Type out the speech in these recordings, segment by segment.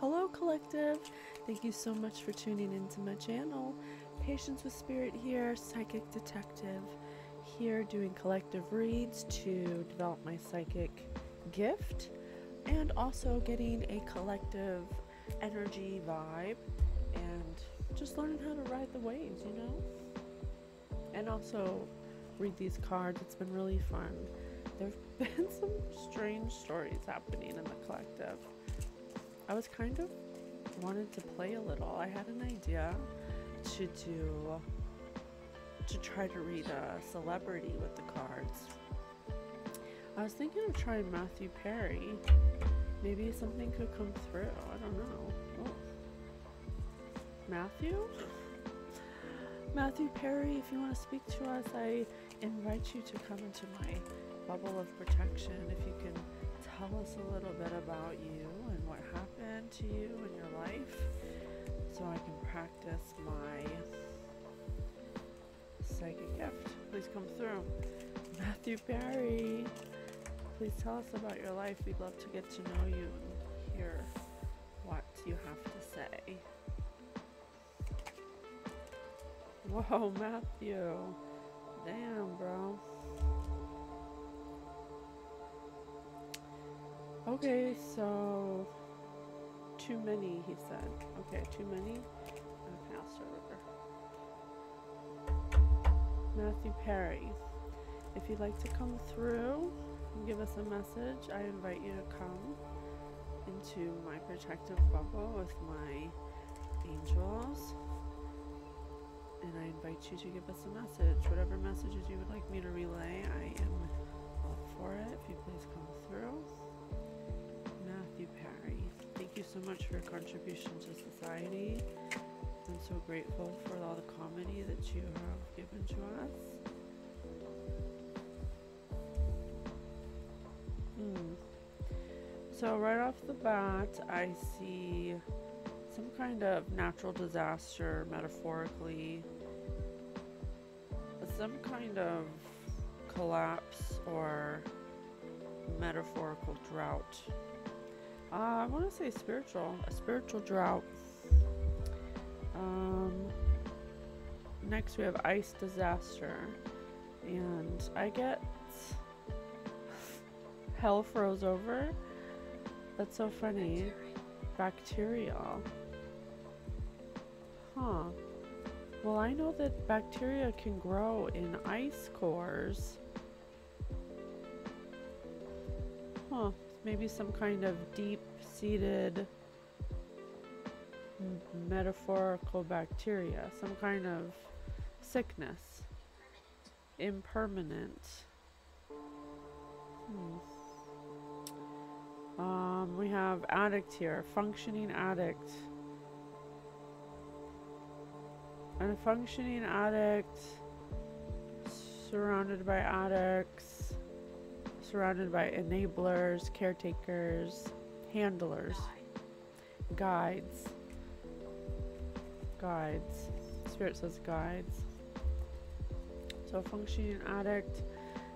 Hello collective, thank you so much for tuning into my channel. Patience with Spirit here, Psychic Detective, here doing collective reads to develop my psychic gift and also getting a collective energy vibe and just learning how to ride the waves, you know? And also read these cards. It's been really fun. There have been some strange stories happening in the collective. I was kind of wanted to play a little. I had an idea to try to read a celebrity with the cards. I was thinking of trying Matthew Perry. Maybe something could come through. I don't know. Oh. Matthew Perry, if you want to speak to us, I invite you to come into my bubble of protection. If you can tell us a little bit about you and what happened to you in your life so I can practice my psychic gift. Please come through. Matthew Perry, please tell us about your life. We'd love to get to know you and hear what you have to say. Whoa, Matthew. Damn, bro. Okay, so too many, he said. Okay, too many? Okay, I'll start over. Matthew Perry, if you'd like to come through and give us a message, I invite you to come into my protective bubble with my angels. And I invite you to give us a message. Whatever messages you would like me to relay, I am all for it. If you please come through. Matthew Perry, thank you so much for your contribution to society. I'm so grateful for all the comedy that you have given to us. So right off the bat, I see some kind of natural disaster, metaphorically, some kind of collapse or metaphorical drought. I want to say a spiritual drought. Next we have ice disaster, and I get hell froze over. That's so funny. Bacterial. Huh. Well, I know that bacteria can grow in ice cores. Huh. Maybe some kind of deep-seated metaphorical bacteria. Some kind of sickness. Impermanent. We have addict here. Functioning addict. And a functioning addict surrounded by addicts, surrounded by enablers, caretakers, handlers, guides. Spirit says guides. So a functioning addict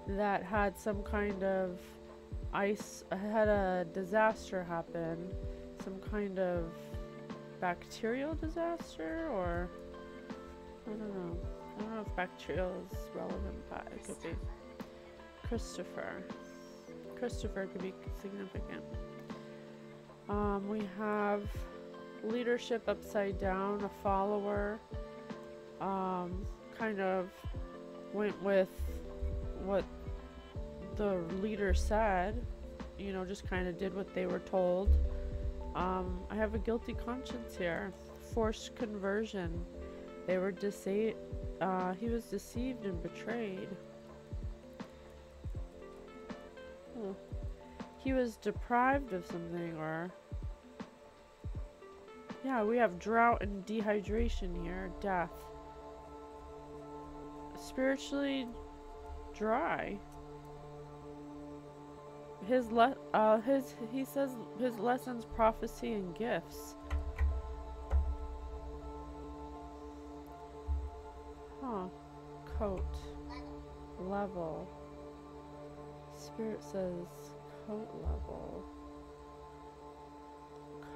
that had some kind of had a disaster happen, some kind of bacterial disaster, or I don't know. I don't know if bacterial is relevant, but it could be. Christopher could be significant. We have leadership upside down, a follower. Kind of went with what the leader said, you know, just kind of did what they were told. I have a guilty conscience here. Forced conversion. They were he was deceived and betrayed. He was deprived of something, or yeah, we have drought and dehydration here. Death. Spiritually dry. He says his lessons, prophecy, and gifts. Coat. Level. Spirit says coat level.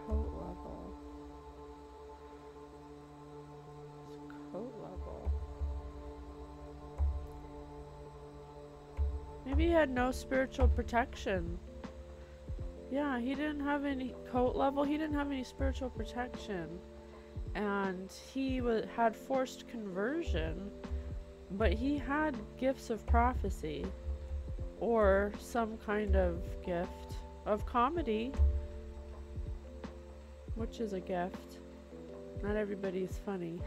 Coat level. Maybe he had no spiritual protection. Yeah, he didn't have any coat level. He didn't have any spiritual protection. And he had forced conversion. But he had gifts of prophecy. Or some kind of gift of comedy. Which is a gift. Not everybody's funny.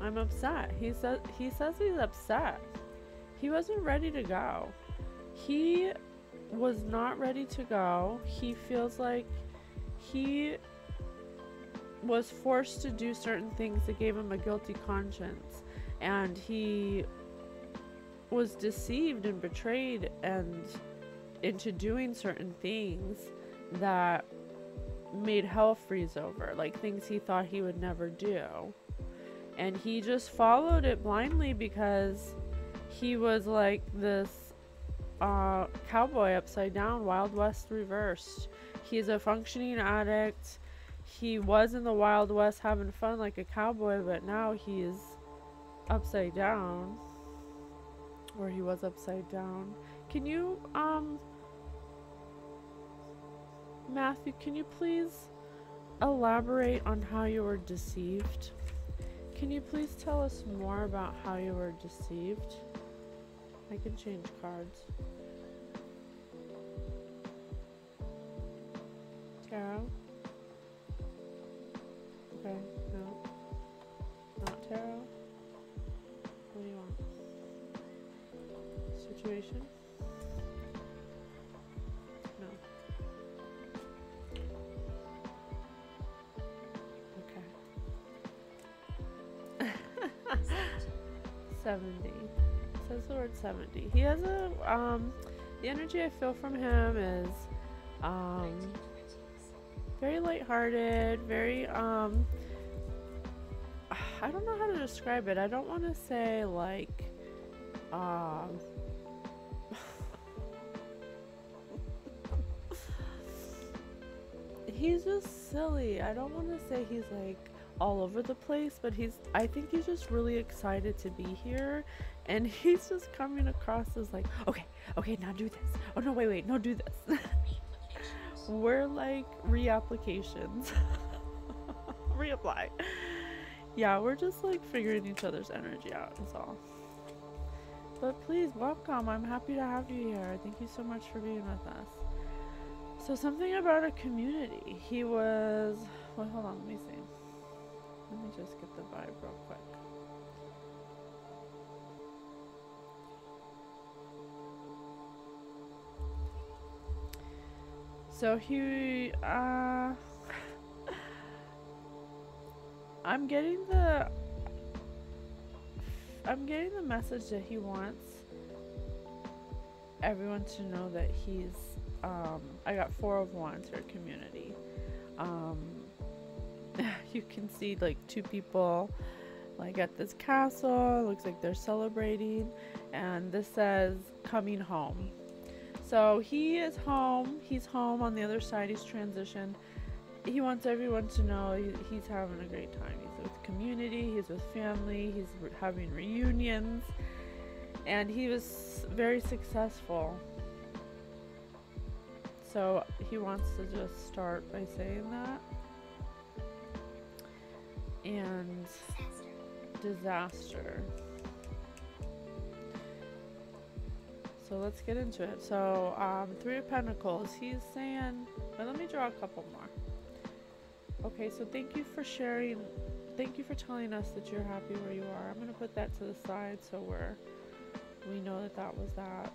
I'm upset. He says he's upset. He wasn't ready to go. He was not ready to go. He feels like he was forced to do certain things that gave him a guilty conscience, and he was deceived and betrayed and into doing certain things that made hell freeze over, like things he thought he would never do. And he just followed it blindly because he was like this cowboy upside down, Wild West reversed. He's a functioning addict. He was in the Wild West having fun like a cowboy, but now he's upside down. Or he was upside down. Can you, Matthew, can you please elaborate on how you were deceived? Can you please tell us more about how you were deceived? I can change cards. Tarot? Okay, no. Not tarot? What do you want? Situation? No. Okay. 70. It says the word 70. He has a, the energy I feel from him is, very lighthearted, very, I don't know how to describe it. I don't want to say, like, he's just silly. I don't want to say he's, like, all over the place, but I think he's just really excited to be here, and he's just coming across as like, okay, now do this. Oh no, wait, no, do this. We're like reapplications. Reapply. Yeah, we're just like figuring each other's energy out, that's all. But please, welcome. I'm happy to have you here. Thank you so much for being with us. So something about a community. He was, well, hold on, let me see. Let me just get the vibe real quick. So he, I'm getting the message that he wants everyone to know that he's, I got 4 of Wands for community. You can see like 2 people like at this castle. It looks like they're celebrating, and this says coming home. So he is home. He's home on the other side. He's transitioned. He wants everyone to know he's having a great time. He's with community, he's with family, he's having reunions, and he was very successful. So he wants to just start by saying that. And disaster. So let's get into it. So 3 of Pentacles, he's saying, but let me draw a couple more. Okay, so thank you for sharing, thank you for telling us that you're happy where you are. I'm going to put that to the side so we know that was that.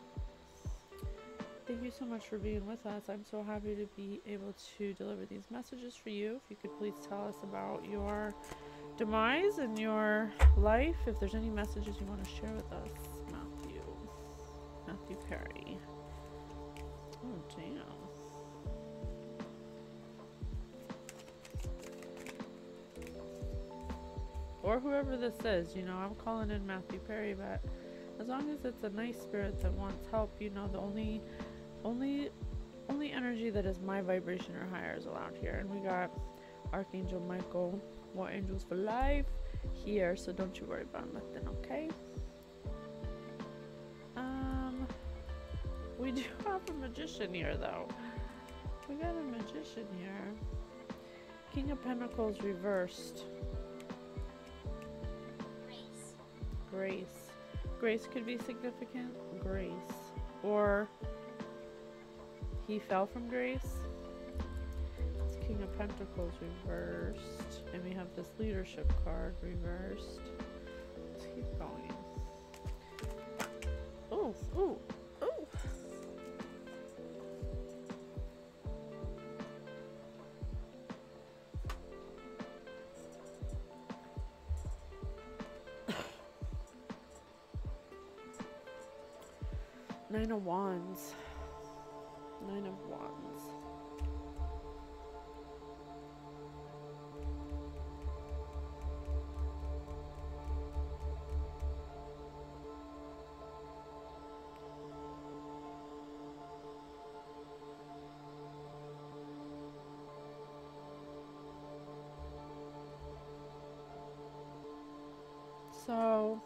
Thank you so much for being with us. I'm so happy to be able to deliver these messages for you. If you could please tell us about your demise and your life, if there's any messages you want to share with us. Matthew Perry. Oh, damn. Or whoever this is, you know, I'm calling in Matthew Perry, but as long as it's a nice spirit that wants help, you know, the only energy that is my vibration or higher is allowed here. And we got Archangel Michael, more angels for life here, so don't you worry about nothing, okay? do have a magician here, though. We got a magician here. King of Pentacles reversed. Grace. Grace could be significant. Grace. Or he fell from grace. It's King of Pentacles reversed. And we have this leadership card reversed. Let's keep going. Oh, oh, oh. Nine of Wands. Nine of Wands. So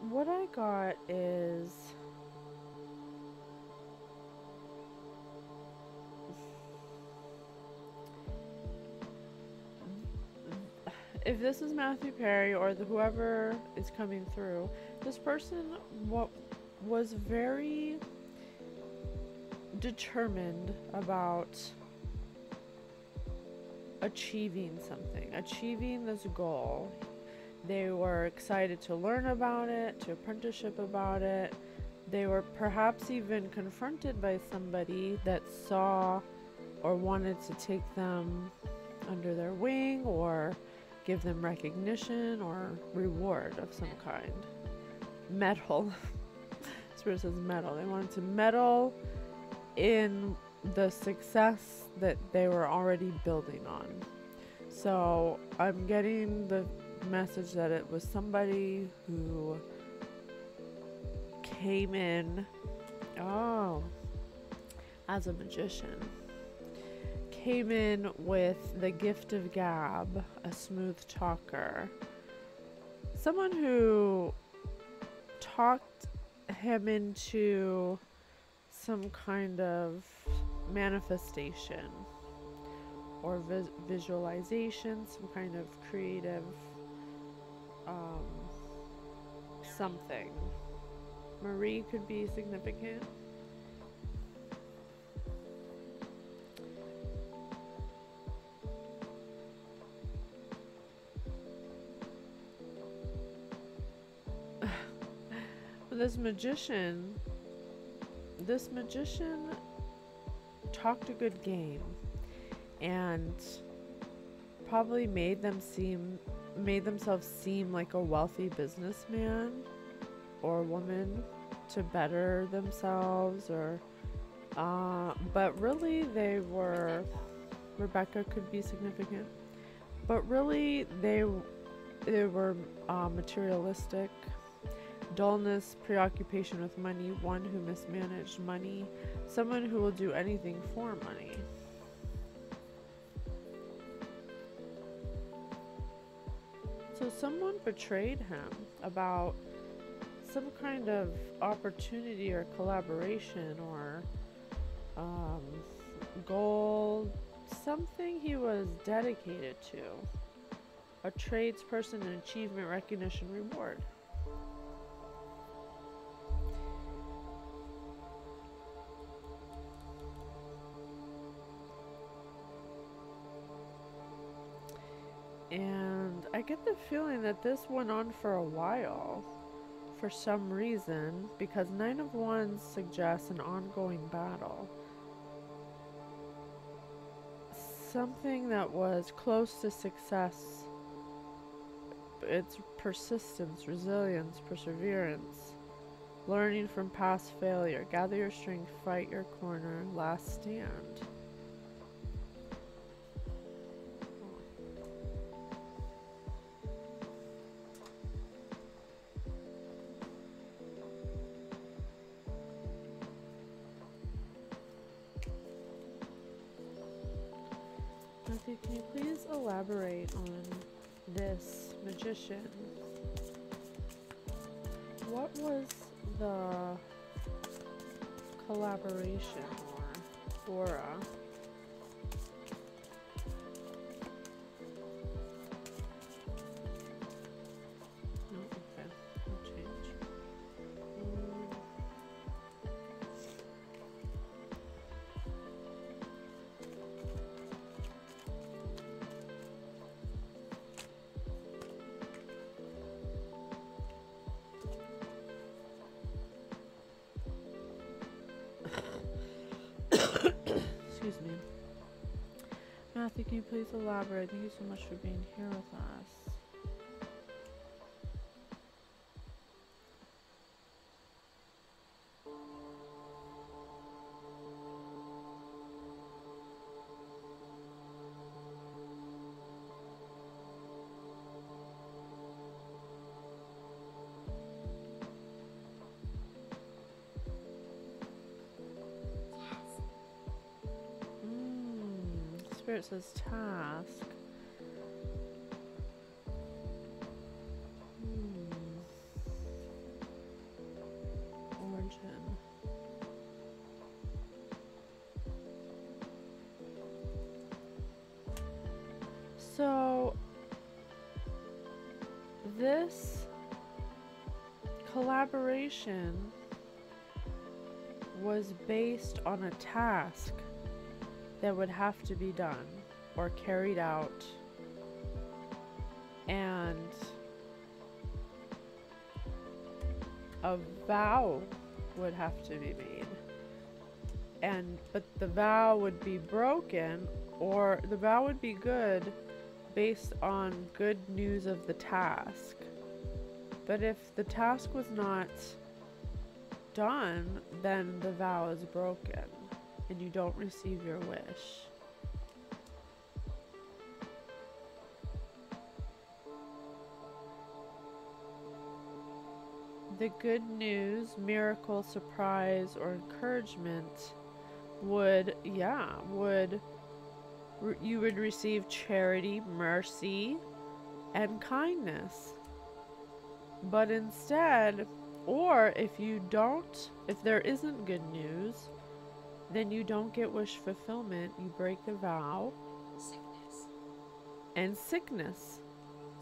what I got is if this is Matthew Perry or whoever is coming through, this person was very determined about achieving something, achieving this goal. They were excited to learn about it, to apprenticeship about it. They were perhaps even confronted by somebody that saw or wanted to take them under their wing or give them recognition or reward of some kind. Medal. Spirit says medal. They wanted to medal in the success that they were already building on. So I'm getting the message that it was somebody who came in as a magician, came in with the gift of gab, a smooth talker, someone who talked him into some kind of manifestation or visualization, some kind of creative something. Marie could be significant. This magician talked a good game and probably made themselves seem like a wealthy businessman or woman to better themselves, or but really Rebecca could be significant, but really they were materialistic. Dullness, preoccupation with money, one who mismanaged money, someone who will do anything for money. So someone betrayed him about some kind of opportunity or collaboration or goal, something he was dedicated to. A tradesperson, an achievement, recognition, reward. And I get the feeling that this went on for a while for some reason, because Nine of Wands suggests an ongoing battle. Something that was close to success. It's persistence, resilience, perseverance, learning from past failure, gather your strength, fight your corner, last stand. Matthew, can you please elaborate on this magician? What was the collaboration or aura. No, okay, I'll change. Excuse me. Matthew, can you please elaborate? Thank you so much for being here with us. Spirit says task. Origin. So this collaboration was based on a task that would have to be done or carried out, and a vow would have to be made, but the vow would be broken, or the vow would be good based on good news of the task. But if the task was not done, then the vow is broken and you don't receive your wish. The good news, miracle, surprise, or encouragement would, you would receive charity, mercy, and kindness. But instead, or if there isn't good news, then you don't get wish fulfillment, you break a vow. Sickness. And sickness.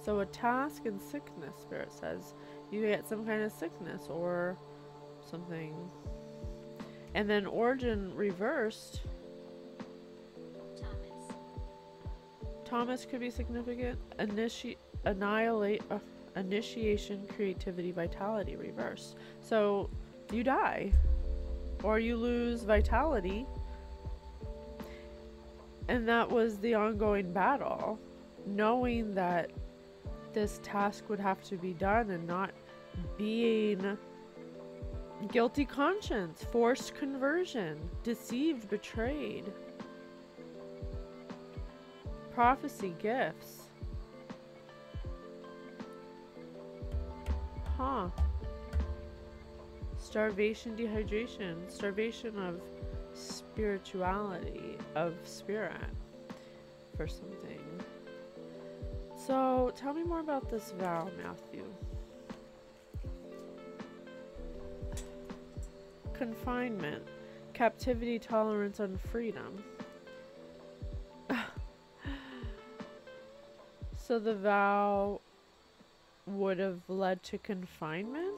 So a task and sickness, Spirit says. You get some kind of sickness or something. And then origin reversed. Thomas could be significant. Initiation, creativity, vitality reverse. So you die or you lose vitality, and that was the ongoing battle, knowing that this task would have to be done and not being guilty conscience, forced conversion, deceived, betrayed, prophecy, gifts. Starvation, dehydration, starvation of spirituality, of spirit for something. So tell me more about this vow, Matthew. Confinement, captivity, tolerance, and freedom. So the vow would have led to confinement?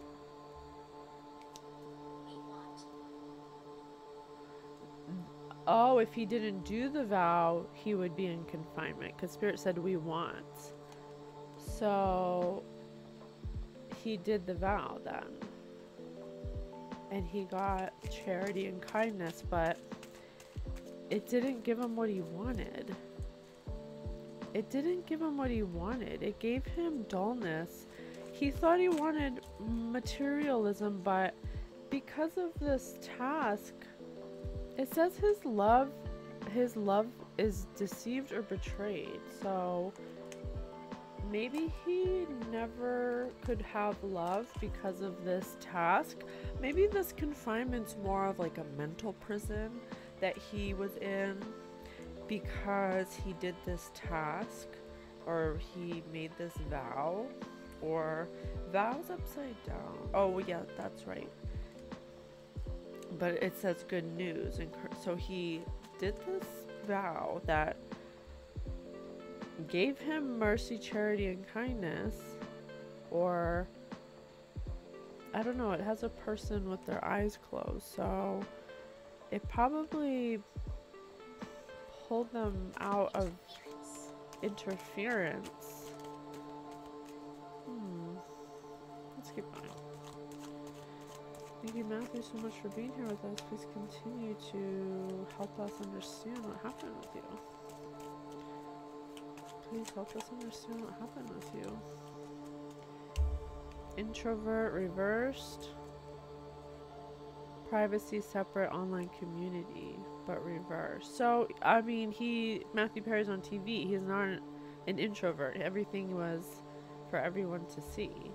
Oh, if he didn't do the vow, he would be in confinement, because Spirit said we want. So he did the vow then. And he got charity and kindness, but it didn't give him what he wanted. It didn't give him what he wanted. It gave him dullness. He thought he wanted materialism, but because of this task, it says his love is deceived or betrayed. So maybe he never could have love because of this task. Maybe this confinement's more of like a mental prison that he was in because he did this task, or he made this vow, or vows upside down. Oh yeah, that's right. but it says good news. And so he did this vow that gave him mercy, charity, and kindness, or I don't know, it has a person with their eyes closed, so it probably pulled them out of interference. Let's keep going. Thank you, Matthew, so much for being here with us. Please continue to help us understand what happened with you. Please help us understand what happened with you. Introvert reversed. Privacy separate, online community, but reversed. So, I mean, Matthew Perry's on TV. He's not an introvert. Everything was for everyone to see.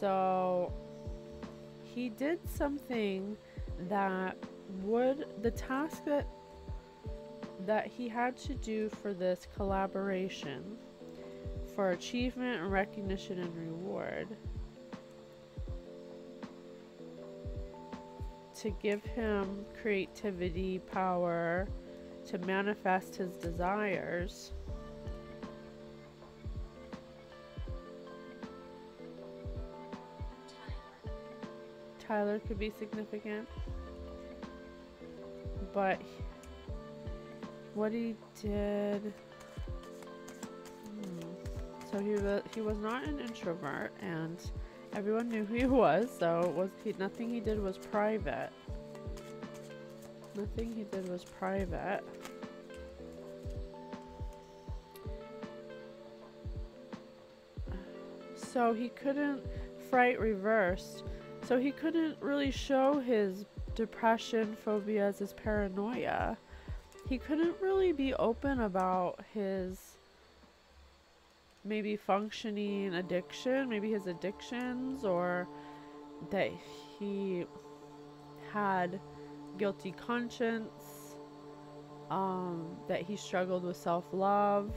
So, he did something that the task that he had to do for this collaboration, for achievement and recognition and reward, to give him creativity, power, to manifest his desires. Tyler could be significant, but what he did, so he was not an introvert, and everyone knew who he was, so nothing he did was private. Nothing he did was private. So he couldn't, fright reversed, so he couldn't really show his depression, phobias, his paranoia. He couldn't really be open about his maybe functioning addiction, maybe his addictions, or that he had guilty conscience, that he struggled with self-love,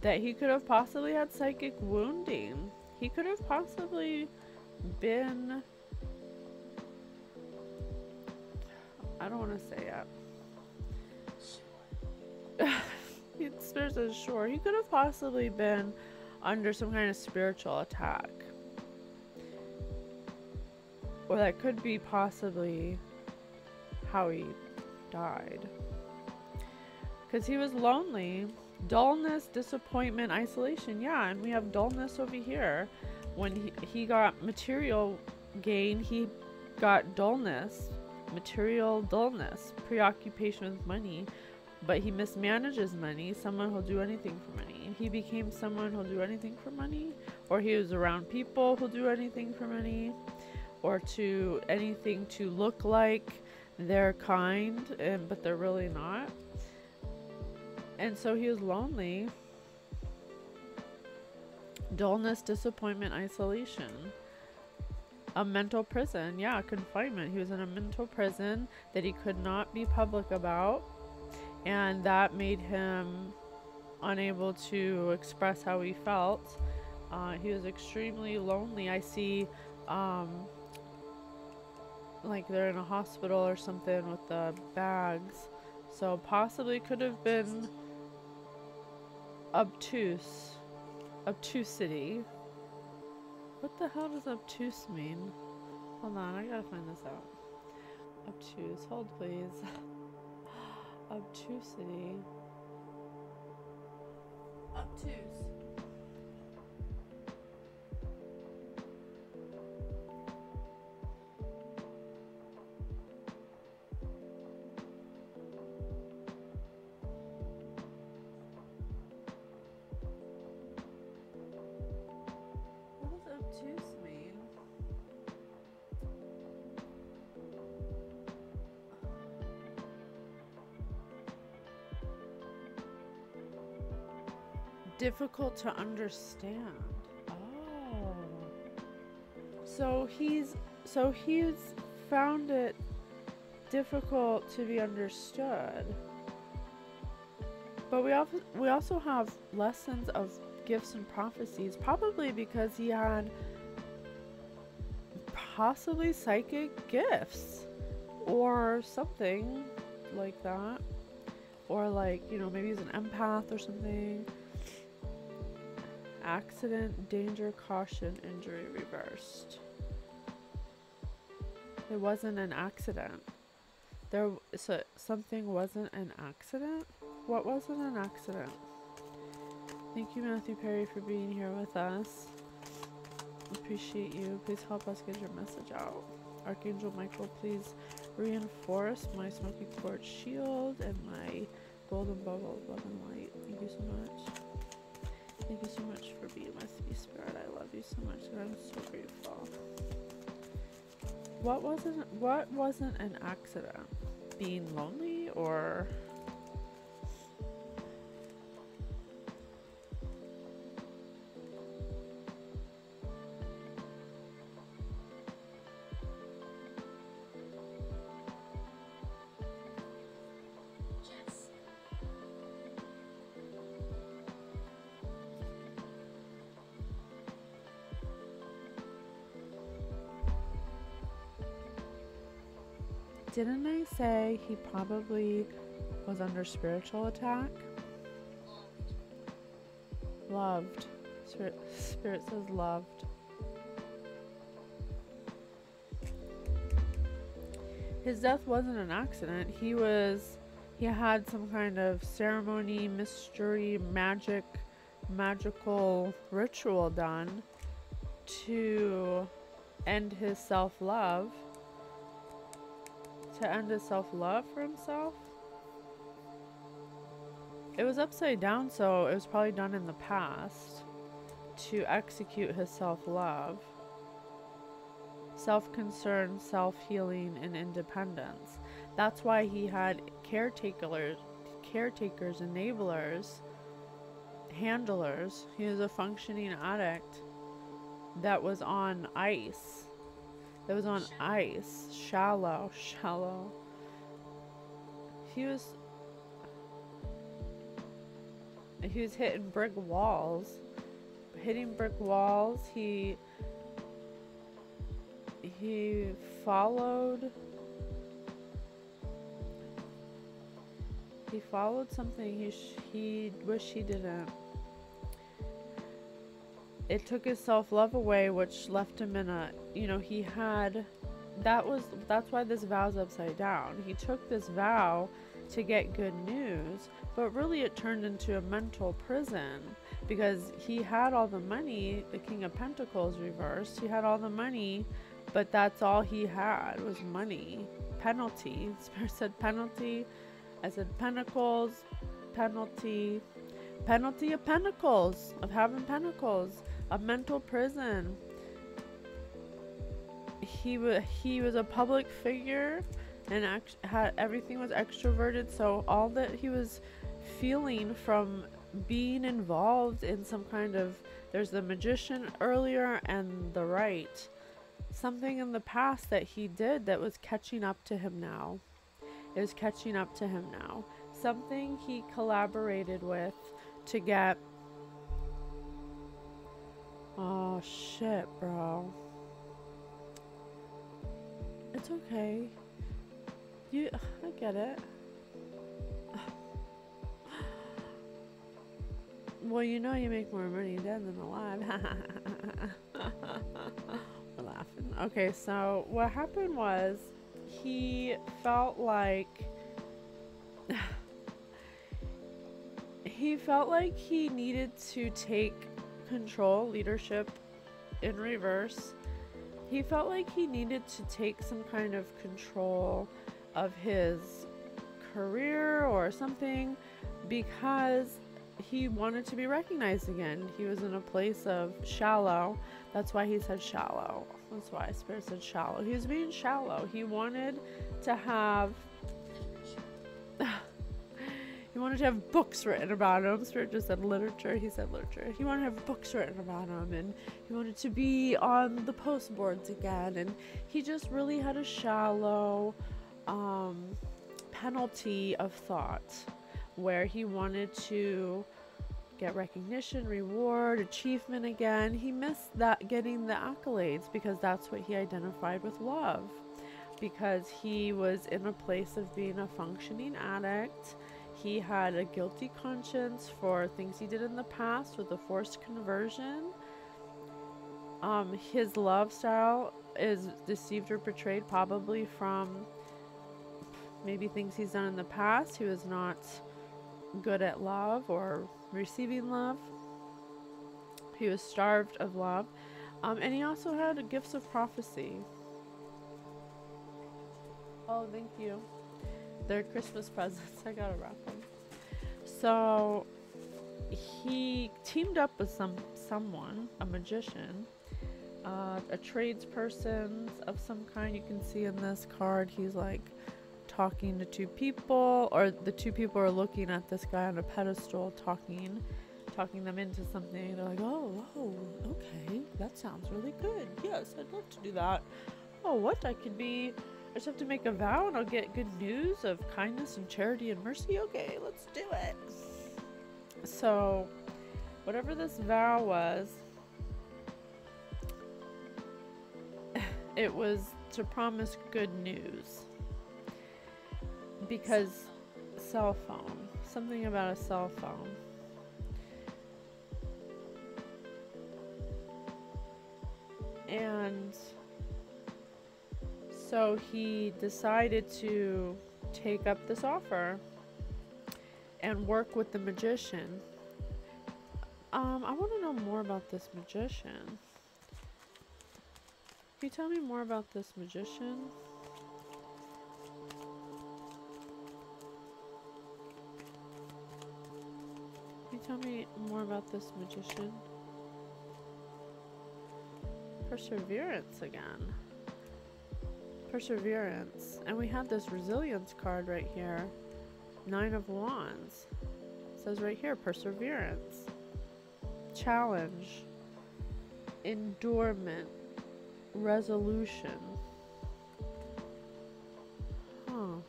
that he could have possibly had psychic wounding. He could have possibly been, I don't want to say it. Spirit says sure. He could have possibly been under some kind of spiritual attack. Or that could be possibly how he died. Because he was lonely. Dullness, disappointment, isolation. Yeah, and we have dullness over here. When he got material gain, he got dullness. Material dullness. Preoccupation with money. But he mismanages money. Someone who'll do anything for money. He became someone who'll do anything for money. Or he was around people who'll do anything for money. Or to anything to look like they're kind, but they're really not. And so he was lonely. Dullness, disappointment, isolation. A mental prison. Yeah, confinement. He was in a mental prison that he could not be public about. And that made him unable to express how he felt. He was extremely lonely. I see like they're in a hospital or something with the bags. So possibly could have been obtusity. What the hell does obtuse mean? Hold on, I gotta find this out. Obtuse, hold please. Obtusity. Obtuse. Obtuse mean? Difficult to understand. Oh. So he's found it difficult to be understood. But we also have lessons of gifts and prophecies, probably because he had possibly psychic gifts or something like that. Or like, you know, maybe he's an empath or something. Accident, danger, caution, injury reversed. It wasn't an accident. So something wasn't an accident? What wasn't an accident? Thank you, Matthew Perry, for being here with us. Appreciate you. Please help us get your message out. Archangel Michael, please reinforce my smoky quartz shield and my golden bubble of love and light. Thank you so much. Thank you so much for being with me, Spirit. I love you so much, and I'm so grateful. What wasn't an accident? Being lonely, or didn't I say he probably was under spiritual attack? Loved. Spirit says loved. His death wasn't an accident. He had some kind of ceremony, mystery, magical ritual done to end his self-love. To end his self-love for himself. It was upside down, so it was probably done in the past to execute his self-love, self-concern, self-healing, and independence. That's why he had caretakers, enablers, handlers. He was a functioning addict that was on ice. Shallow. He was hitting brick walls. He followed something he wished he didn't. It took his self-love away, which left him in a, you know, that's why this vow's upside down. He took this vow to get good news, but really it turned into a mental prison because he had all the money. The King of Pentacles reversed. He had all the money, but that's all he had was money. Penalty. Spirit said penalty. I said pentacles, penalty. Penalty of pentacles, of having pentacles. A mental prison. He was a public figure, and everything was extroverted. So all that he was feeling from being involved in some kind of, there's the Magician earlier and the Right, something in the past that he did that was catching up to him now. It was catching up to him now. Something he collaborated with to get. Oh shit, bro. It's okay. I get it. Well, you know you make more money dead than alive. We're laughing. Okay, so what happened was he felt like he needed to take control, leadership in reverse. He felt like he needed to take some kind of control of his career or something because he wanted to be recognized again. He was in a place of shallow. That's why he said shallow. That's why Spirit said shallow. He was being shallow. He wanted to have books written about him. Spirit just said literature. He said literature. He wanted to have books written about him, and he wanted to be on the post boards again. And he just really had a shallow penalty of thought, where he wanted to get recognition, reward, achievement again. He missed that, getting the accolades, because that's what he identified with love. Because he was in a place of being a functioning addict. He had a guilty conscience for things he did in the past with a forced conversion. His love style is deceived or betrayed, probably from maybe things he's done in the past. He was not good at love or receiving love. He was starved of love. And he also had gifts of prophecy. Oh, thank you. They're Christmas presents. I gotta wrap them. So he teamed up with someone, a magician, a tradesperson of some kind. You can see in this card, he's like talking to two people, or the two people are looking at this guy on a pedestal, talking them into something. They're like, oh, okay, that sounds really good. Yes, I'd love to do that. Oh, what? I just have to make a vow and I'll get good news of kindness and charity and mercy. Okay, let's do it. So whatever this vow was, it was to promise good news. Because cell phone, something about a cell phone. And so he decided to take up this offer and work with the magician. I want to know more about this magician. Can you tell me more about this magician? Can you tell me more about this magician? Perseverance again. Perseverance. And we had this resilience card right here. 9 of Wands. It says right here, perseverance. Challenge. Endurement. Resolution. Huh.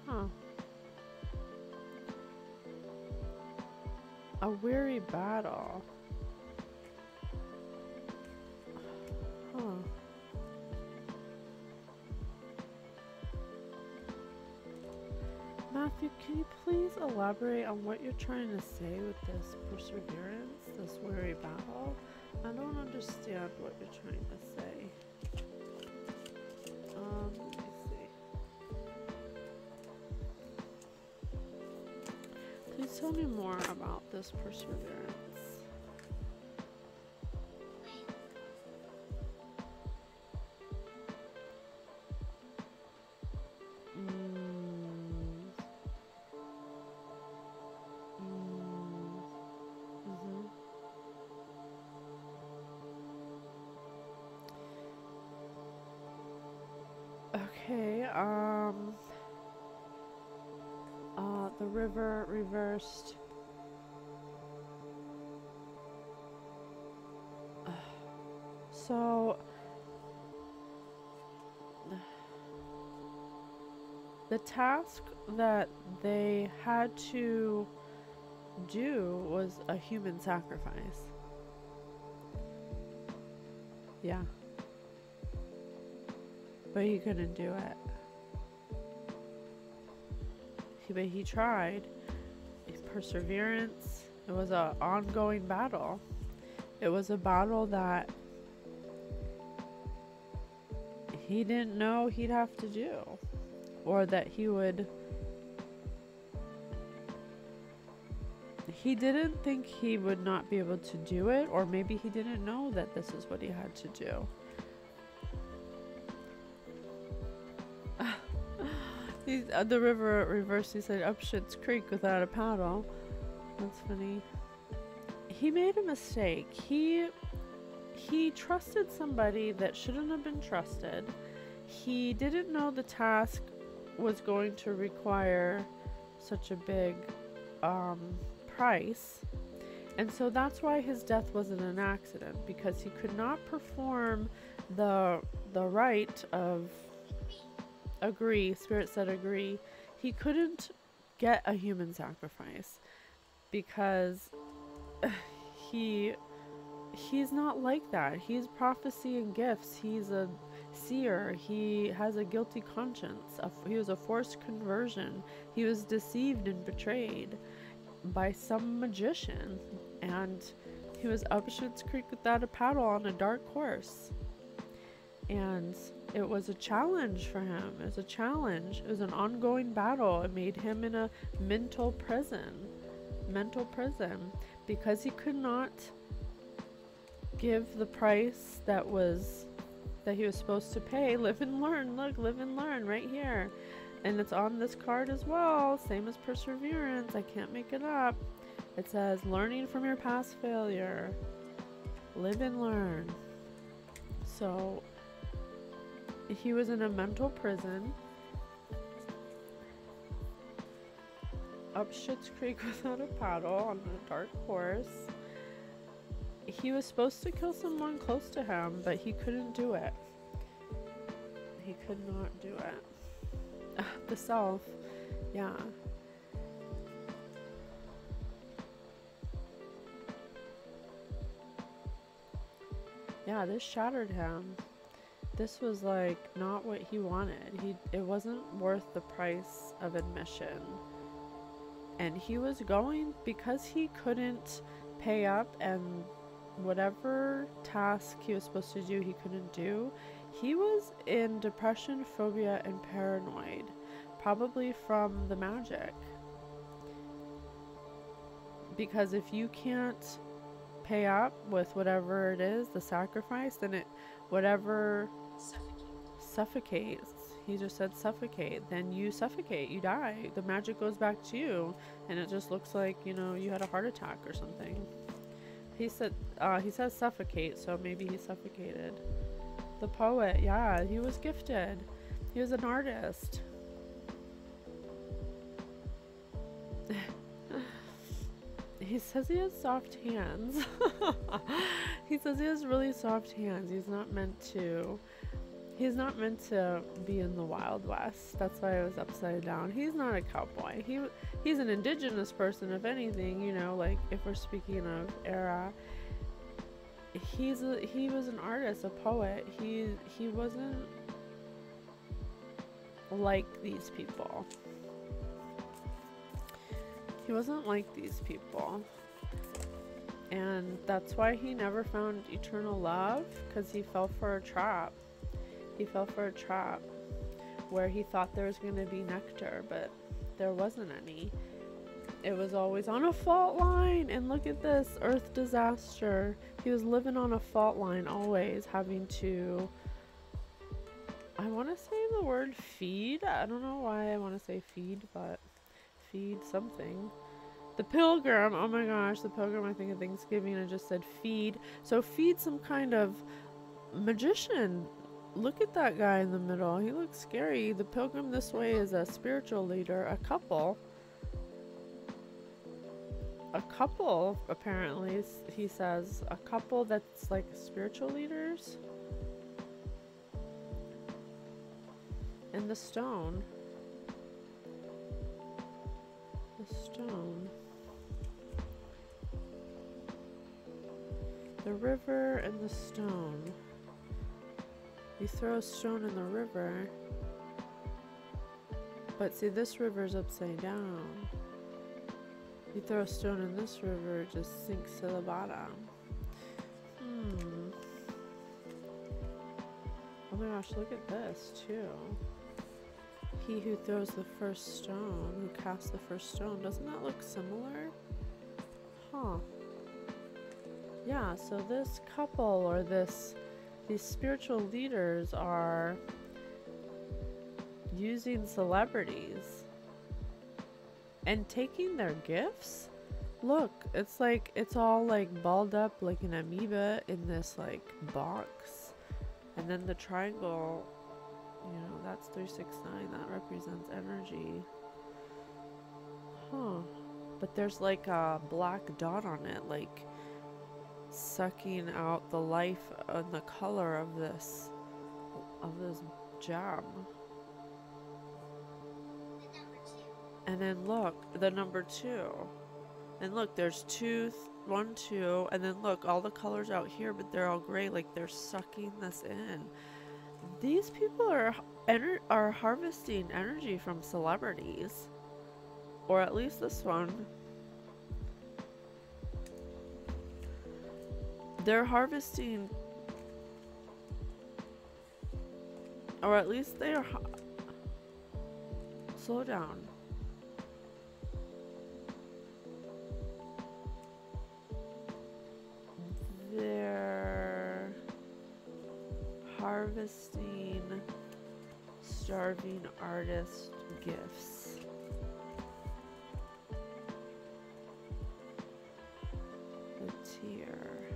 Huh. A weary battle. Huh. Matthew, can you please elaborate on what you're trying to say with this perseverance, this weary battle? I don't understand what you're trying to say. Let me see. Please tell me more about this perseverance. Okay, the river reversed. So, the task that they had to do was a human sacrifice. Yeah. But he couldn't do it. But he tried. Perseverance. It was an ongoing battle. It was a battle that he didn't know he'd have to do. Or that he would... He didn't think he would not be able to do it. Or maybe he didn't know that this is what he had to do. The river reversed, he said, up Schitt's Creek without a paddle. That's funny. He made a mistake. He trusted somebody that shouldn't have been trusted. He didn't know the task was going to require such a big price. And so that's why his death wasn't an accident, because he could not perform the rite of agree. Spirit said agree. he couldn't get a human sacrifice because he he's not like that. He's prophecy and gifts. He's a seer. He has a guilty conscience. He was a forced conversion. He was deceived and betrayed by some magician, and he was up Schitt's Creek without a paddle on a dark horse. And it was a challenge for him. It was a challenge. It was an ongoing battle. It made him in a mental prison, because he could not give the price that he was supposed to pay. Live and learn. Look, live and learn right here. And it's on this card as well, same as perseverance. I can't make it up. It says learning from your past failure. Live and learn. So he was in a mental prison up Schitt's Creek without a paddle on a dark horse. He was supposed to kill someone close to him, but he couldn't do it. He could not do it. The self, yeah. Yeah, this shattered him. This was like not what he wanted. It wasn't worth the price of admission. And he was going because he couldn't pay up, and whatever task he was supposed to do, he couldn't do. He was in depression, phobia, and paranoid, probably from the magic. Because if you can't pay up with whatever it is, the sacrifice, then whatever suffocates. He just said suffocate. Then you suffocate, you die. The magic goes back to you, and it just looks like, you had a heart attack or something. He says suffocate, so maybe he suffocated. The poet, yeah, he was gifted. He was an artist. He says he has soft hands. He says he has really soft hands. He's not meant to be in the Wild West. That's why it was upside down. He's not a cowboy. He's an indigenous person, if anything, like if we're speaking of era. He was an artist, a poet. He wasn't like these people. He wasn't like these people. And that's why he never found eternal love, because he fell for a trap. He fell for a trap where he thought there was going to be nectar, but there wasn't any. It was always on a fault line. And look at this, earth disaster. He was living on a fault line, always having to, I want to say the word feed. I don't know why I want to say feed, but feed something. The pilgrim, oh my gosh, the pilgrim, I think of Thanksgiving, I just said feed. So feed some kind of magician. Look at that guy in the middle. He looks scary. The pilgrim this way is a spiritual leader, a couple. A couple, apparently, he says. A couple that's like spiritual leaders. And the stone. The stone. The river and the stone. You throw a stone in the river, but see, this river's upside down. You throw a stone in this river, it just sinks to the bottom. Oh my gosh, look at this too. He who throws the first stone, who casts the first stone, doesn't that look similar? Huh. Yeah, so this couple, or these spiritual leaders are using celebrities and taking their gifts. Look, it's like, it's all like balled up like an amoeba in this like box. And then the triangle, that's 369. That represents energy. Huh. But there's like a black dot on it, like sucking out the life and the color of this gem. And then look, the number 2. And look, there's 2, 1, 2, and then look, all the colors out here, but they're all gray, like they're sucking this in. These people are harvesting energy from celebrities, or at least this one. They're harvesting, or at least they are. Slow down. They're harvesting starving artist gifts. The tier.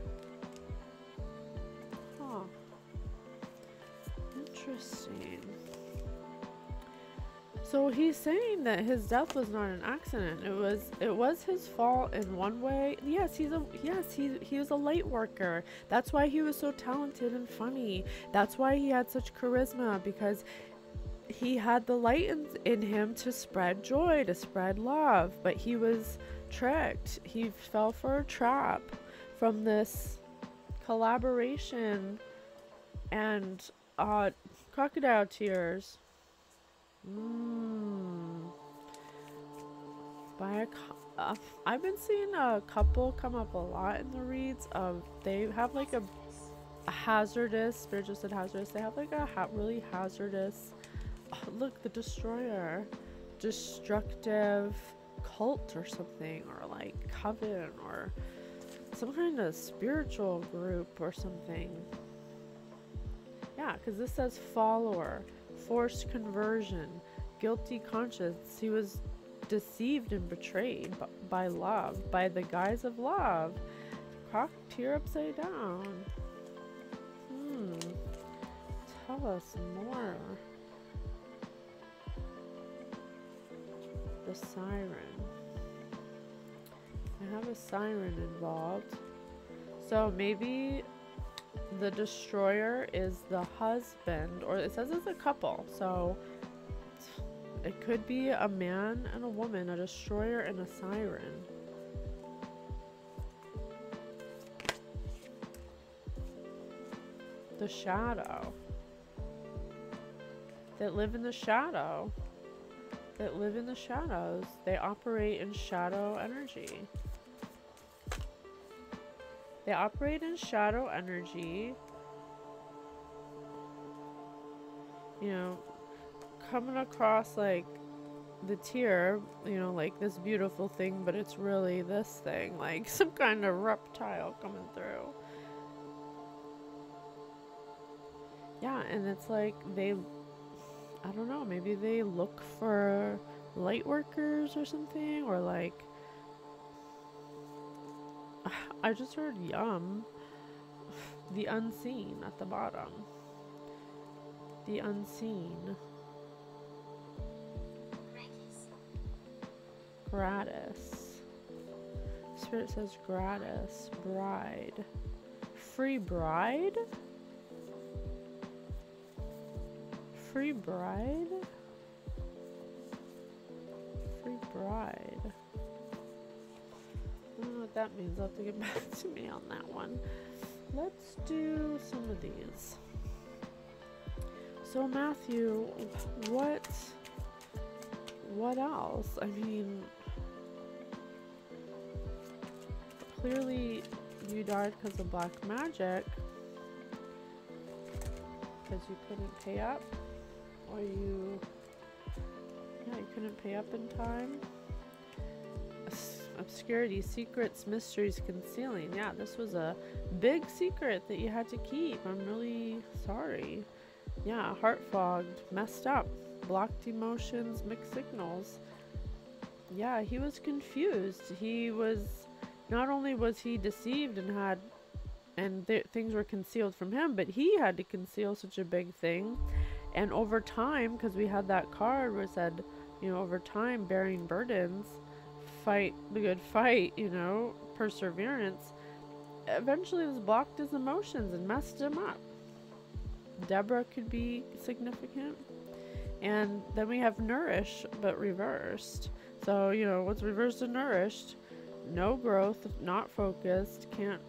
Huh. Interesting. So he's saying that his death was not an accident. It was his fault in one way. Yes, he was a light worker. That's why he was so talented and funny. That's why he had such charisma, because he had the light in him to spread joy, to spread love. But he was tricked. He fell for a trap from this collaboration and crocodile tears. I've been seeing a couple come up a lot in the reads of, they have like a hazardous, Spirit just said hazardous, they have like a really hazardous, look, the destroyer, destructive cult or something, or like coven, or some kind of spiritual group or something. Yeah, because this says follower, forced conversion, guilty conscience. He was deceived and betrayed by love, by the guise of love. Croc tear upside down. Tell us more. The siren. I have a siren involved. So maybe the destroyer is the husband, or it says it's a couple, so it could be a man and a woman, a destroyer and a siren. The shadow. That live in the shadow. That live in the shadows. They operate in shadow energy. They operate in shadow energy. You know, coming across like the tier, you know, like this beautiful thing, but it's really this thing, like some kind of reptile coming through. Yeah, and it's like they, I don't know, maybe they look for light workers or something, or like, I just heard yum. The unseen at the bottom. The unseen. Gratis. Spirit says gratis. Bride. Free bride? Free bride? Free bride. I don't know what that means. I'll have to get back to me on that one. Let's do some of these. So Matthew, what else? I mean, clearly you died because of black magic, because you couldn't pay up, or you couldn't pay up in time. Obscurity, secrets, mysteries, concealing. Yeah, this was a big secret that you had to keep. I'm really sorry. Yeah, heart fogged, messed up, blocked emotions, mixed signals. Yeah, he was confused. He was, not only was he deceived and things were concealed from him, but he had to conceal such a big thing. And over time, because we had that card where it said, you know, over time, bearing burdens, fight the good fight, you know, perseverance, eventually this blocked his emotions and messed him up. Deborah could be significant. And then we have nourish, but reversed. So, you know, what's reversed and nourished? No growth, not focused, can't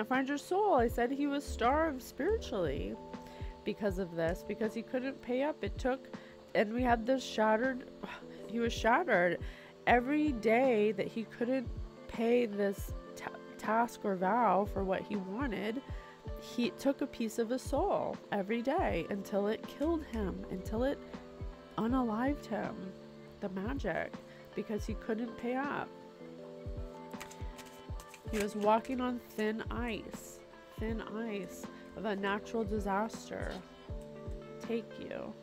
find your soul. I said he was starved spiritually because of this, because he couldn't pay up. And we had this he was shattered. Every day that he couldn't pay this task or vow for what he wanted, he took a piece of his soul every day until it killed him, until it unalived him, the magic, because he couldn't pay up. He was walking on thin ice of a natural disaster take you.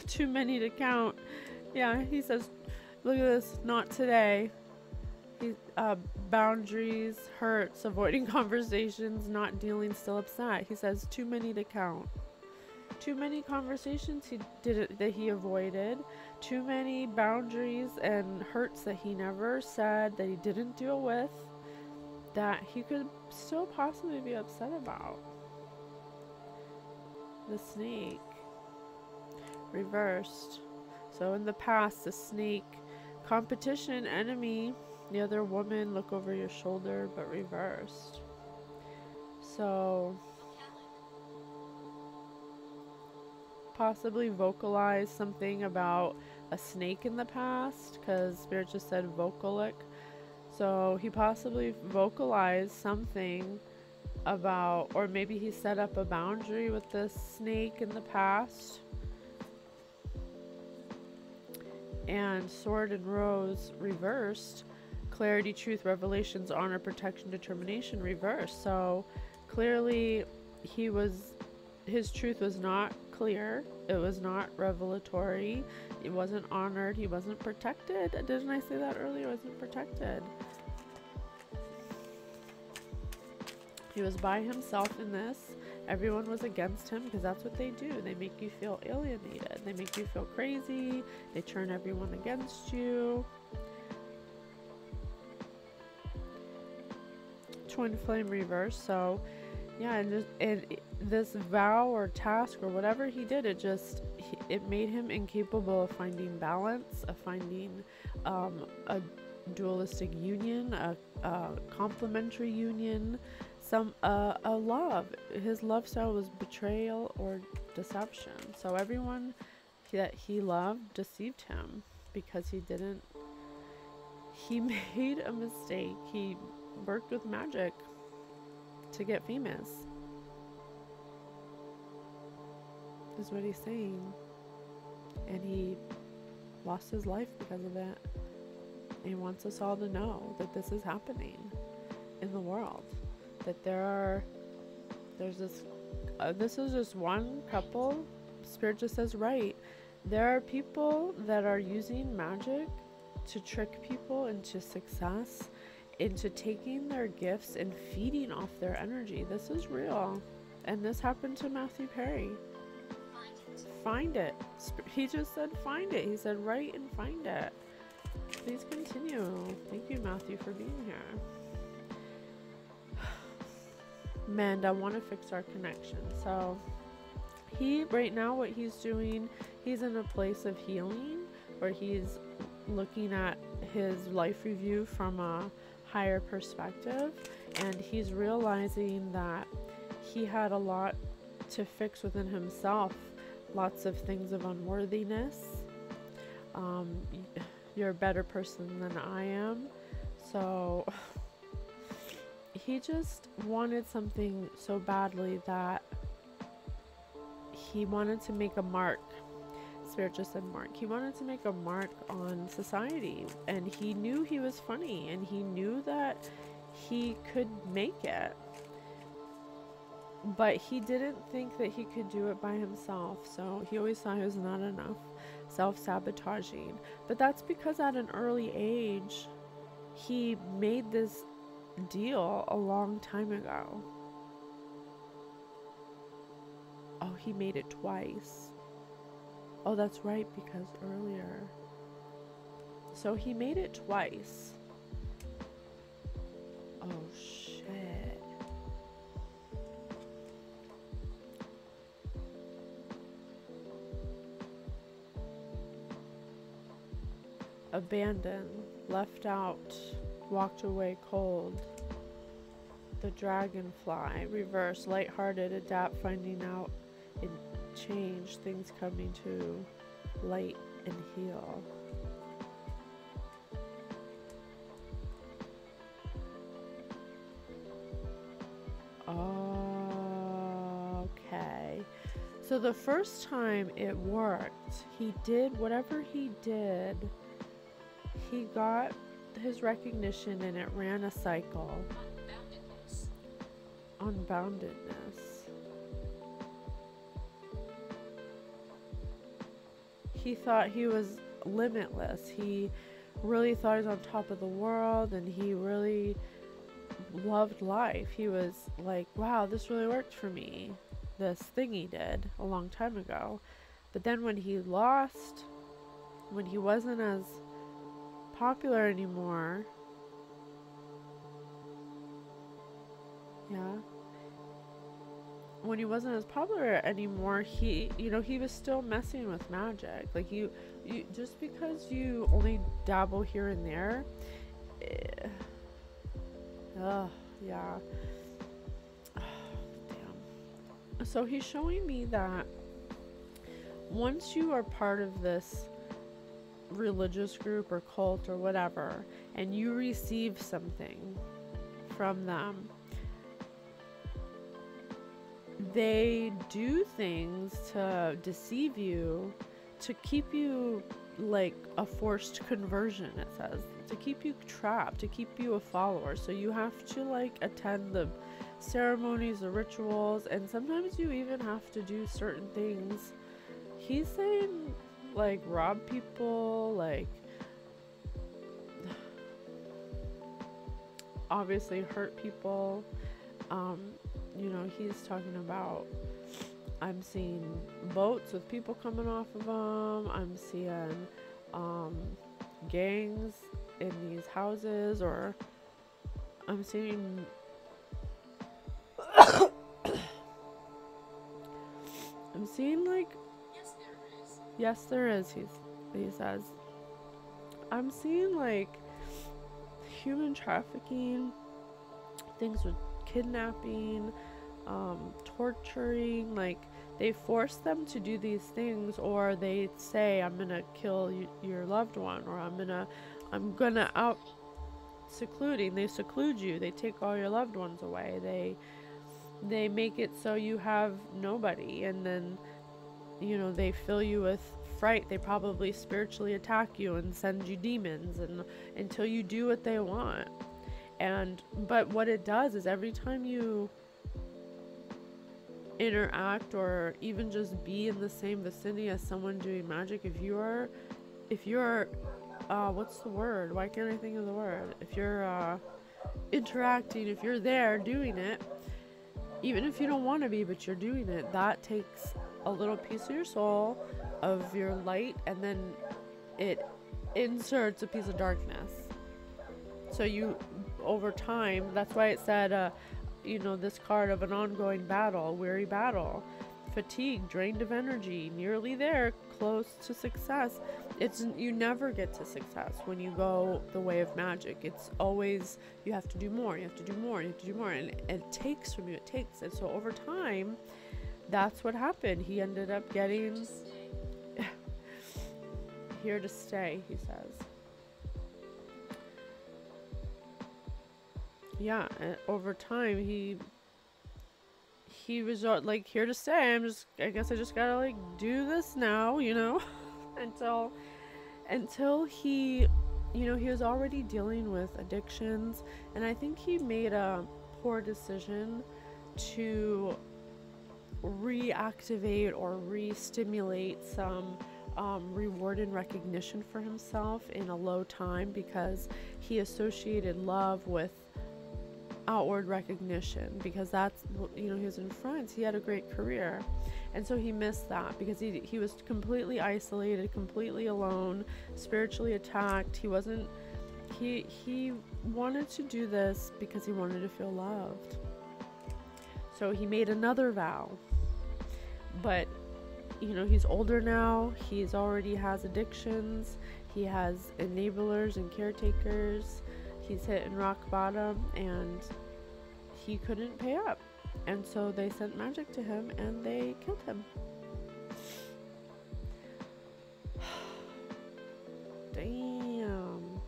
Too many to count. Yeah, he says, look at this, not today. Boundaries, hurts, avoiding conversations, not dealing, still upset. He says too many to count. Too many conversations that he avoided, too many boundaries and hurts that he never said, that he didn't deal with, that he could still possibly be upset about. The snake. Reversed. So in the past, the snake, competition, enemy, the other woman, look over your shoulder, but reversed. So possibly vocalize something about a snake in the past, because Spirit just said vocalic. So he possibly vocalized something about, or maybe he set up a boundary with this snake in the past. And sword and rose reversed. Clarity, truth, revelations, honor, protection, determination reversed. So clearly his truth was not clear. It was not revelatory. It wasn't honored. He wasn't protected. Didn't I say that earlier? He wasn't protected. He was by himself in this. Everyone was against him, because that's what they do. They make you feel alienated. They make you feel crazy. They turn everyone against you. Twin flame reverse. So yeah, and this vow or task or whatever he did, it made him incapable of finding balance, of finding a dualistic union, a complementary union, a love. His love style was betrayal or deception. So everyone that he loved deceived him, because he made a mistake. He worked with magic to get famous, is what he's saying. And he lost his life because of it. And he wants us all to know that this is happening in the world. That this is just one couple. Spirit just says, right, there are people that are using magic to trick people into success, into taking their gifts and feeding off their energy. This is real. And this happened to Matthew Perry. Find it. He just said find it. He said write and find it. Please continue. Thank you, Matthew, for being here. Mend, I want to fix our connection. So right now what he's doing, he's in a place of healing, where he's looking at his life review from a higher perspective, and he's realizing that he had a lot to fix within himself, lots of things of unworthiness. You're a better person than I am. So he just wanted something so badly that he wanted to make a mark. Spirit just said mark. He wanted to make a mark on society, and he knew he was funny, and he knew that he could make it, but he didn't think that he could do it by himself. So he always thought he was not enough, self-sabotaging. But that's because at an early age he made this deal a long time ago. Oh, he made it twice. Oh, that's right, because earlier. So he made it twice. Oh, shit. abandoned, left out, walked away cold. The dragonfly, reverse, lighthearted, adapt, finding out in change, things coming to light and heal. Okay. So the first time it worked, he did whatever he did, he got his recognition and it ran a cycle. Unboundedness. He thought he was limitless. He really thought he was on top of the world, and he really loved life. He was like, wow, this really worked for me. This thing he did a long time ago. But then when he lost, when he wasn't as popular anymore, when he wasn't as popular anymore, he was still messing with magic. Like you just because you only dabble here and there, yeah. Damn. So he's showing me that once you are part of this religious group or cult or whatever, and you receive something from them, they do things to deceive you, to keep you like a forced conversion, it says, to keep you trapped, to keep you a follower. So you have to like attend the ceremonies, the rituals, and sometimes you even have to do certain things. He's saying like rob people, like obviously hurt people. He's talking about, I'm seeing boats with people coming off of them. I'm seeing gangs in these houses, or I'm seeing I'm seeing like, yes there is, he says, I'm seeing like human trafficking, things with kidnapping, torturing. Like they force them to do these things, or they say, I'm gonna kill your loved one, or I'm gonna out secluding. They seclude you. They take all your loved ones away. They make it so you have nobody, and then they fill you with fright. They probably spiritually attack you and send you demons, and until you do what they want. But what it does is every time you interact or even just be in the same vicinity as someone doing magic, if you're what's the word? Why can't I think of the word? If you're interacting, if you're there doing it, even if you don't want to be, but you're doing it, that takes a little piece of your soul, of your light, and then it inserts a piece of darkness. So you, over time, that's why it said, this card of an ongoing battle, weary battle, fatigue, drained of energy, nearly there, close to success. You never get to success when you go the way of magic. It's always, you have to do more, you have to do more, you have to do more, and it takes from you, it takes. And so over time, that's what happened. He ended up getting here to stay, he says. Yeah, and over time he was like, here to stay. I guess I just gotta like do this now, until he, he was already dealing with addictions, and I think he made a poor decision to reactivate or re-stimulate some reward and recognition for himself in a low time, because he associated love with outward recognition, because that's, he was in France, he had a great career, and so he missed that because he was completely isolated, completely alone, spiritually attacked. He wanted to do this because he wanted to feel loved. So he made another vow, but he's older now, he's already has addictions, He has enablers and caretakers. He's hitting rock bottom and he couldn't pay up. And so they sent magic to him and they killed him. Damn.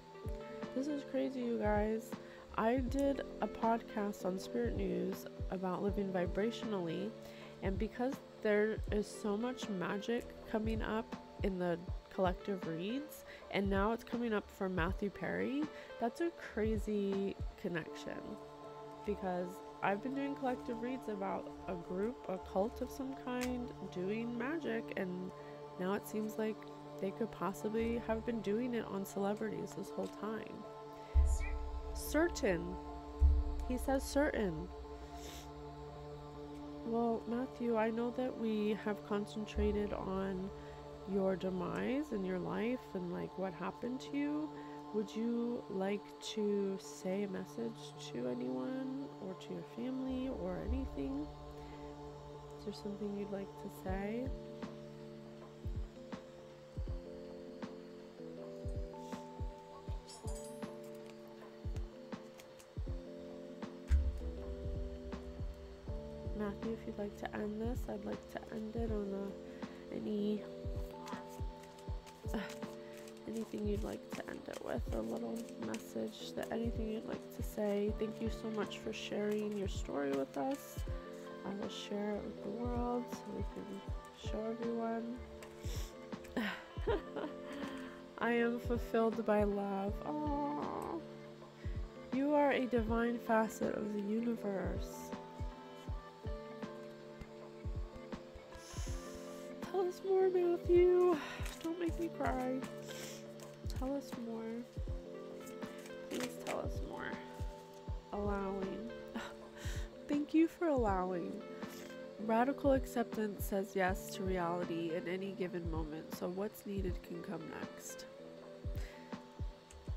This is crazy, you guys. I did a podcast on Spirit News about living vibrationally, and because there is so much magic coming up in the collective reads, and now it's coming up for Matthew Perry, that's a crazy connection, because I've been doing collective reads about a group, a cult of some kind, doing magic, and now it seems like they could possibly have been doing it on celebrities this whole time. Certain. He says certain. Well, Matthew, I know that we have concentrated on your demise in your life and like what happened to you. Would you like to say a message to anyone or to your family or anything? Is there something you'd like to say? Matthew, if you'd like to end this, I'd like to end it on anything you'd like to end it with, a little message, anything you'd like to say. Thank you so much for sharing your story with us. I will share it with the world so we can show everyone. I am fulfilled by love. Aww. You are a divine facet of the universe. Tell us more, Matthew. Don't make me cry. Tell us more. Please tell us more. Allowing. Thank you for allowing. Radical acceptance says yes to reality in any given moment, so what's needed can come next.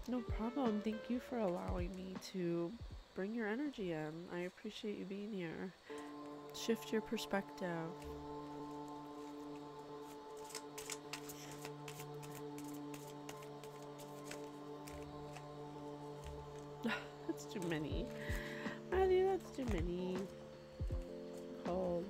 No problem. Thank you for allowing me to bring your energy in. I appreciate you being here. Shift your perspective. That's too many. Matthew, that's too many. Cold.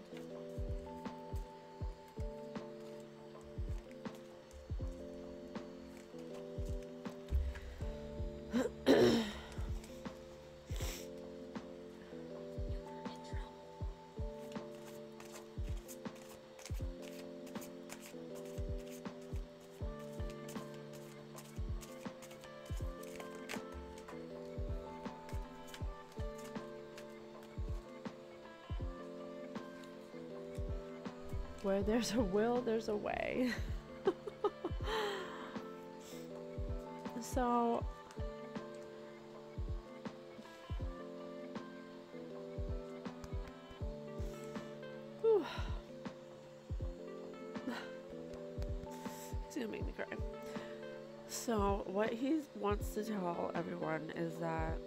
Where there's a will, there's a way. So, it's gonna make me cry. So, what he wants to tell everyone is that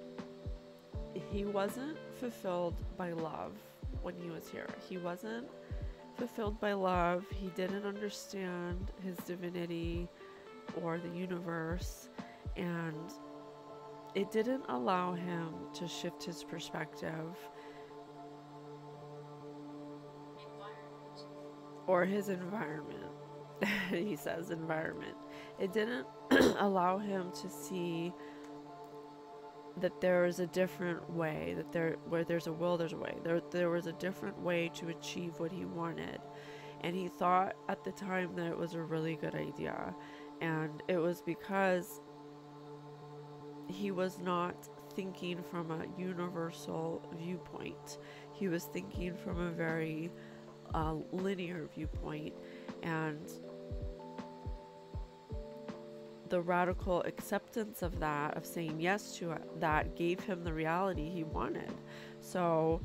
he wasn't fulfilled by love when he was here. He wasn't fulfilled by love. He didn't understand his divinity or the universe, and it didn't allow him to shift his perspective or his environment. He says environment. It didn't allow him to see that there is a different way, that where there's a will, there's a way. There was a different way to achieve what he wanted. And he thought at the time that it was a really good idea. And it was because he was not thinking from a universal viewpoint. He was thinking from a very linear viewpoint. And the radical acceptance of that, of saying yes to it, that gave him the reality he wanted. So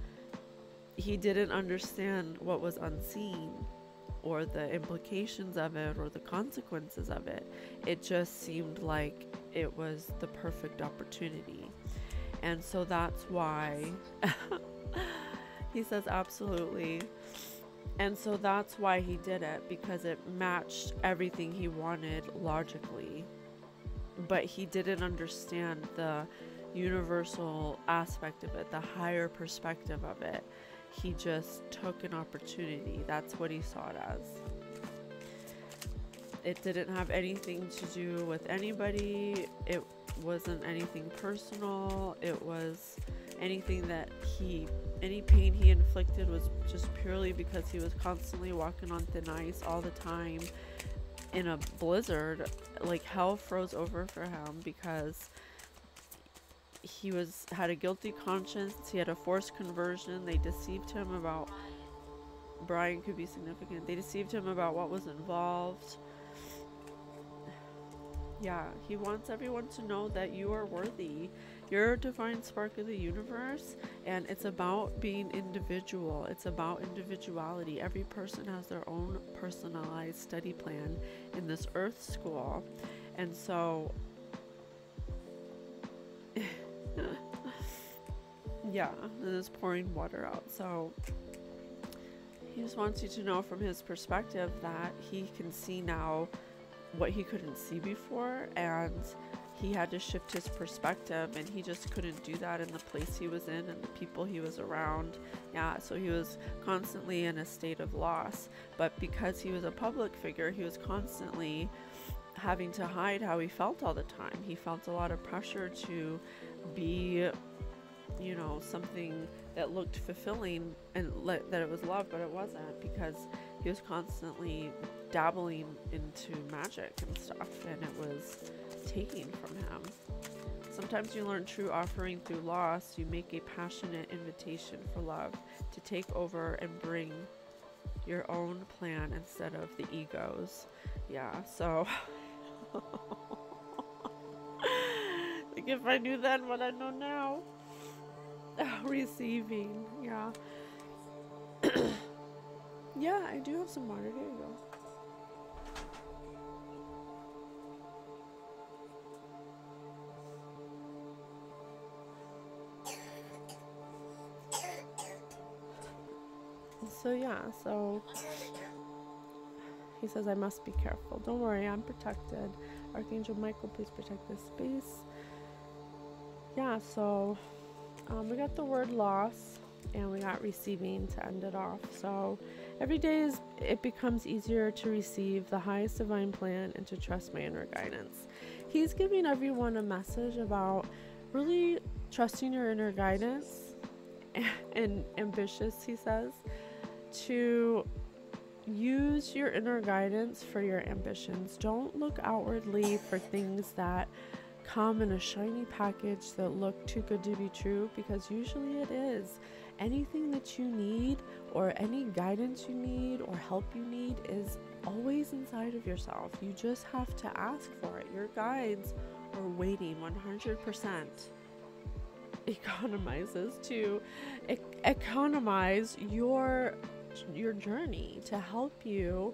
he didn't understand what was unseen or the implications of it or the consequences of it. It just seemed like it was the perfect opportunity. And so that's why he says absolutely. And so that's why he did it, because it matched everything he wanted logically. but he didn't understand the universal aspect of it, the higher perspective of it. He just took an opportunity. That's what he saw it as. It didn't have anything to do with anybody. It wasn't anything personal. It was anything that any pain he inflicted was just purely because he was constantly walking on thin ice all the time in a blizzard. Like hell froze over for him because he had a guilty conscience. He had a forced conversion. They deceived him about, Brian could be significant. They deceived him about what was involved. Yeah, he wants everyone to know that you are worthy. You're a divine spark of the universe, and it's about being individual. It's about individuality. Every person has their own personalized study plan in this earth school. And so, yeah, it is pouring water out. So he just wants you to know from his perspective that he can see now what he couldn't see before, and he had to shift his perspective, and he just couldn't do that in the place he was in and the people he was around. Yeah, so he was constantly in a state of loss, but because he was a public figure, he was constantly having to hide how he felt all the time. He felt a lot of pressure to be, you know, something that looked fulfilling and that it was love, but it wasn't, because he was constantly dabbling into magic and stuff, and it was taking from him. Sometimes you learn true offering through loss. You make a passionate invitation for love to take over and bring your own plan instead of the ego's. Yeah, so like if I knew then what I know now. Receiving, yeah. Yeah, I do have some water. Here you go. So yeah, so he says I must be careful. Don't worry, I'm protected. Archangel Michael, please protect this space. Yeah, so we got the word loss and we got receiving to end it off. So every day it becomes easier to receive the highest divine plan and to trust my inner guidance. He's giving everyone a message about really trusting your inner guidance and ambitious, he says, to use your inner guidance for your ambitions. Don't look outwardly for things that come in a shiny package that look too good to be true, because usually it is. Anything that you need or any guidance you need or help you need is always inside of yourself. You just have to ask for it. Your guides are waiting 100%. Economizes to economize your journey, to help you,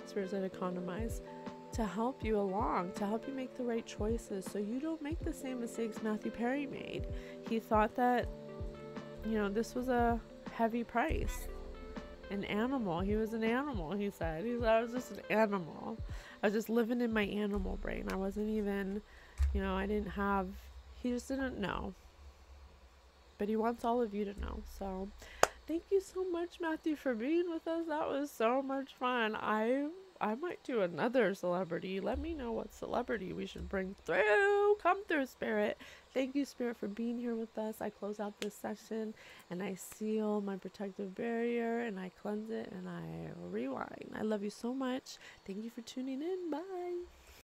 Spirit said economize, to help you along, to help you make the right choices so you don't make the same mistakes Matthew Perry made. He thought that, you know, this was a heavy price. An animal. He was an animal, he said. He said, I was just an animal. I was just living in my animal brain. I wasn't even, you know, he just didn't know. But he wants all of you to know. So thank you so much, Matthew, for being with us. That was so much fun. I might do another celebrity. Let me know what celebrity we should bring through. Come through, Spirit. Thank you, Spirit, for being here with us. I close out this session and I seal my protective barrier and I cleanse it and I rewind. I love you so much. Thank you for tuning in. Bye.